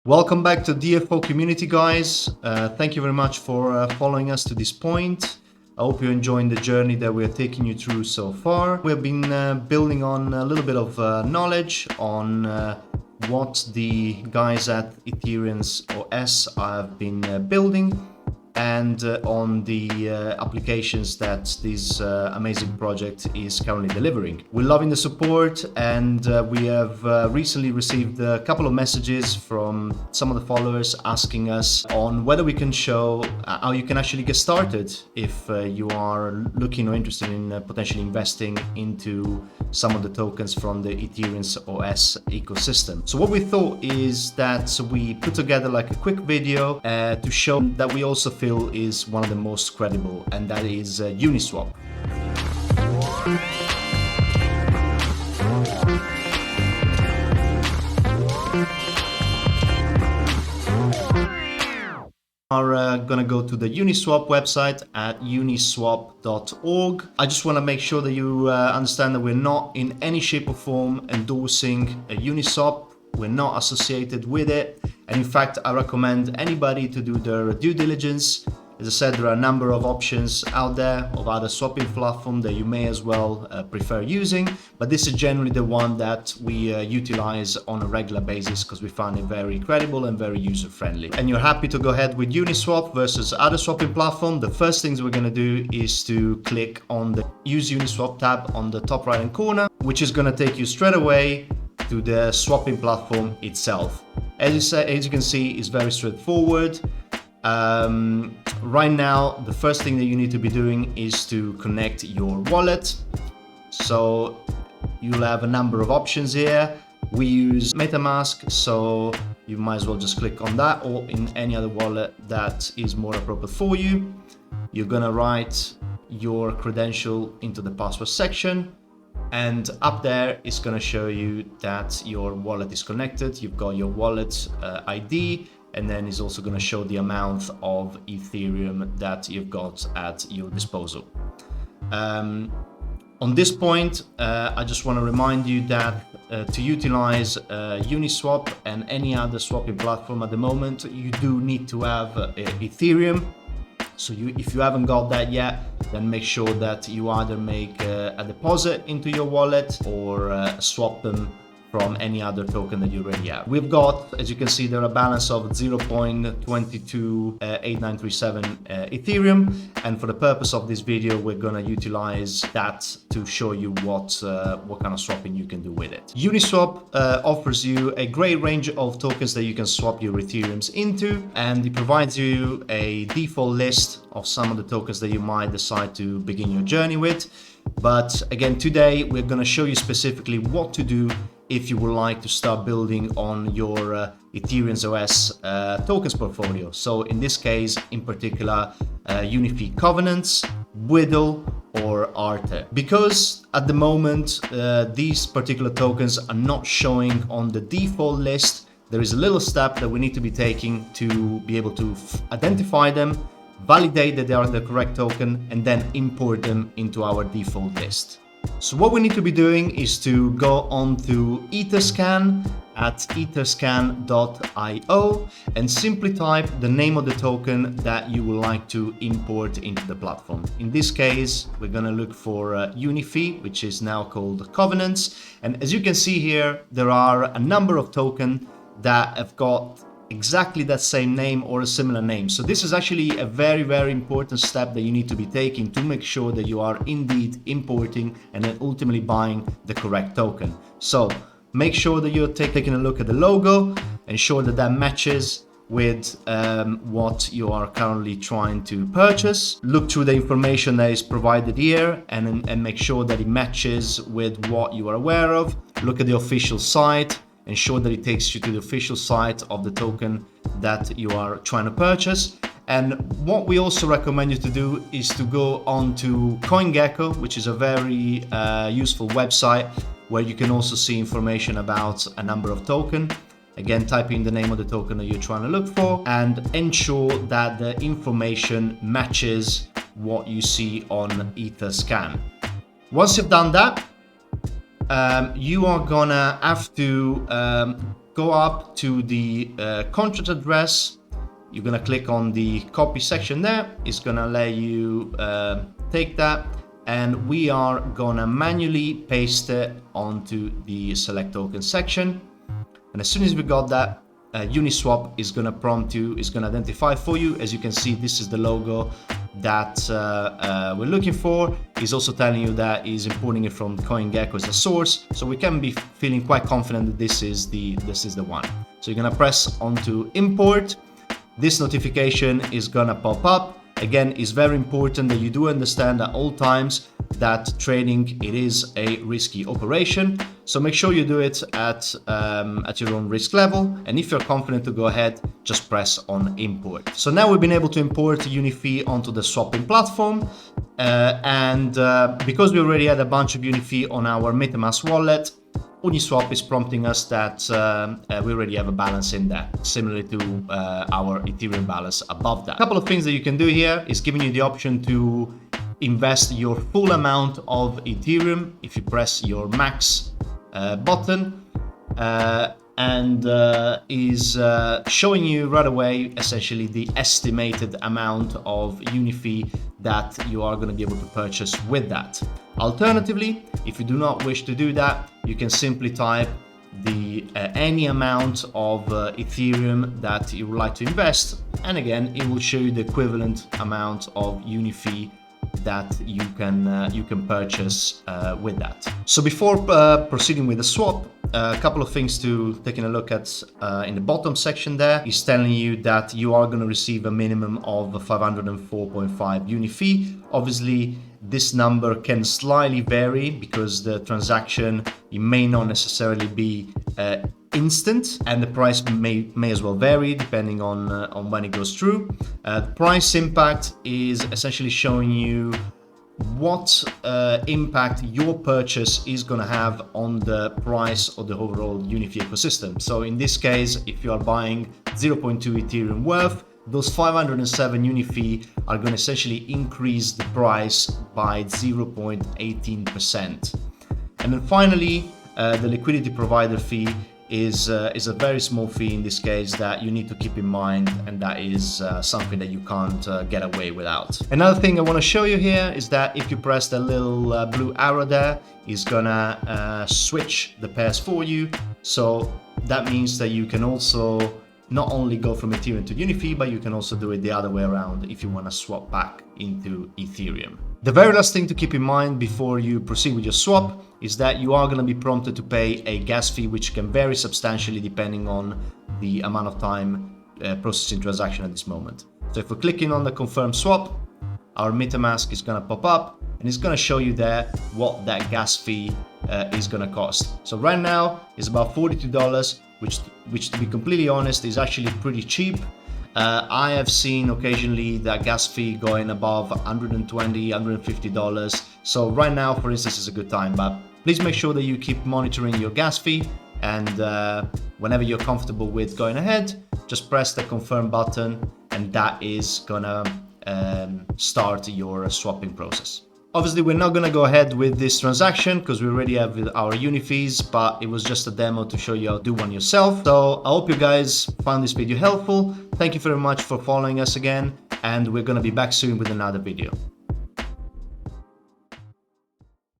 Welcome back to DFO community, guys. Thank you very much for following us to this point. I hope you're enjoying the journey that we're taking you through so far. We've been building on a little bit of knowledge on what the guys at ethereansOS have been building and on the applications that this amazing project is currently delivering. We're loving the support, and we have recently received a couple of messages from some of the followers asking us on whether we can show how you can actually get started if you are looking or interested in potentially investing into some of the tokens from the ethereansOS ecosystem. So what we thought is that we put together like a quick video to show that we also feel is one of the most credible, and that is Uniswap. Are gonna go to the Uniswap website at uniswap.org. I just want to make sure that you understand that we're not in any shape or form endorsing Uniswap. We're not associated with it, and in fact I recommend anybody to do their due diligence. As I said, there are a number of options out there of other swapping platform that you may as well prefer using, but this is generally the one that we utilize on a regular basis because we find it very credible and very user friendly. And you're happy to go ahead with Uniswap versus other swapping platform. The first things we're going to do is to click on the Use Uniswap tab on the top right hand corner, which is going to take you straight away to the swapping platform itself. As you can see, it's very straightforward. Right now, the first thing that you need to be doing is to connect your wallet. So you'll have a number of options here. We use MetaMask, so you might as well just click on that, or in any other wallet that is more appropriate for you. You're gonna write your credential into the password section, and up there it's going to show you that your wallet is connected. You've got your wallet ID, and then it's also going to show the amount of Ethereum that you've got at your disposal. On this point, I just want to remind you that to utilize Uniswap and any other swapping platform at the moment, you do need to have Ethereum. So if you haven't got that yet, then make sure that you either make a deposit into your wallet or swap them from any other token that you already have. We've got, as you can see, there are a balance of 0.228937 Ethereum, and for the purpose of this video, we're gonna utilize that to show you what kind of swapping you can do with it. Uniswap offers you a great range of tokens that you can swap your Ethereums into, and it provides you a default list of some of the tokens that you might decide to begin your journey with. But again, today we're going to show you specifically what to do if you would like to start building on your ethereansOS tokens portfolio. So in this case, in particular, Unify Covenants, Whittle, or Arte. Because at the moment, these particular tokens are not showing on the default list, there is a little step that we need to be taking to be able to identify them, validate that they are the correct token, and then import them into our default list. So what we need to be doing is to go on to Etherscan at etherscan.io and simply type the name of the token that you would like to import into the platform. In this case, we're going to look for Unify, which is now called Covenants. And as you can see here, there are a number of tokens that have got exactly that same name or a similar name. So this is actually a very, very important step that you need to be taking to make sure that you are indeed importing and then ultimately buying the correct token. So make sure that you're taking a look at the logo, ensure that that matches with what you are currently trying to purchase. Look through the information that is provided here and make sure that it matches with what you are aware of. Look at the official site. Ensure that it takes you to the official site of the token that you are trying to purchase. And what we also recommend you to do is to go on to CoinGecko, which is a very useful website where you can also see information about a number of tokens. Again, type in the name of the token that you're trying to look for and ensure that the information matches what you see on Etherscan. Once you've done that, you are gonna have to go up to the contract address. You're gonna click on the copy section there. It's gonna let you take that, and we are gonna manually paste it onto the select token section. And as soon as we got that, Uniswap is gonna prompt you, is gonna identify for you. As you can see, this is the logo that we're looking for. He's also telling you that he's importing it from CoinGecko as a source, so we can be feeling quite confident that this is the one. So you're gonna press onto import. This notification is gonna pop up. Again, it's very important that you do understand at all times that trading, it is a risky operation. So make sure you do it at your own risk level. And if you're confident to go ahead, just press on import. So now we've been able to import UniFi onto the swapping platform. Because we already had a bunch of UniFi on our MetaMask wallet, Uniswap is prompting us that we already have a balance in there, similarly to our Ethereum balance above that. A couple of things that you can do here is giving you the option to invest your full amount of Ethereum if you press your max button, and is showing you right away essentially the estimated amount of UniFi that you are going to be able to purchase with that. Alternatively, if you do not wish to do that, you can simply type the any amount of Ethereum that you would like to invest, and again it will show you the equivalent amount of UniFi that you can purchase with that. So before proceeding with the swap, a couple of things to taking a look at in the bottom section there is telling you that you are going to receive a minimum of 504.5 UniFi. Obviously, this number can slightly vary because the transaction, it may not necessarily be instant, and the price may as well vary depending on when it goes through. Price impact is essentially showing you what impact your purchase is going to have on the price of the overall UniFi ecosystem. So in this case, if you are buying 0.2 Ethereum worth, those 507 UniFi are going to essentially increase the price by 0.18%. And then finally, the liquidity provider fee is a very small fee in this case that you need to keep in mind, and that is something that you can't get away without. Another thing I want to show you here is that if you press the little blue arrow there, it's gonna switch the pairs for you. So that means that you can also not only go from Ethereum to UniFi, but you can also do it the other way around if you want to swap back into Ethereum. The very last thing to keep in mind before you proceed with your swap is that you are going to be prompted to pay a gas fee, which can vary substantially depending on the amount of time processing transaction at this moment. So if we're clicking on the confirm swap, our MetaMask is going to pop up and it's going to show you there what that gas fee is going to cost. So right now it's about $42, which to be completely honest is actually pretty cheap. I have seen occasionally that gas fee going above $120, $150. So right now, for instance, is a good time, but please make sure that you keep monitoring your gas fee, and whenever you're comfortable with going ahead, just press the confirm button, and that is gonna start your swapping process. Obviously, we're not going to go ahead with this transaction because we already have our UniFis, but it was just a demo to show you how to do one yourself. So I hope you guys found this video helpful. Thank you very much for following us again, and we're going to be back soon with another video.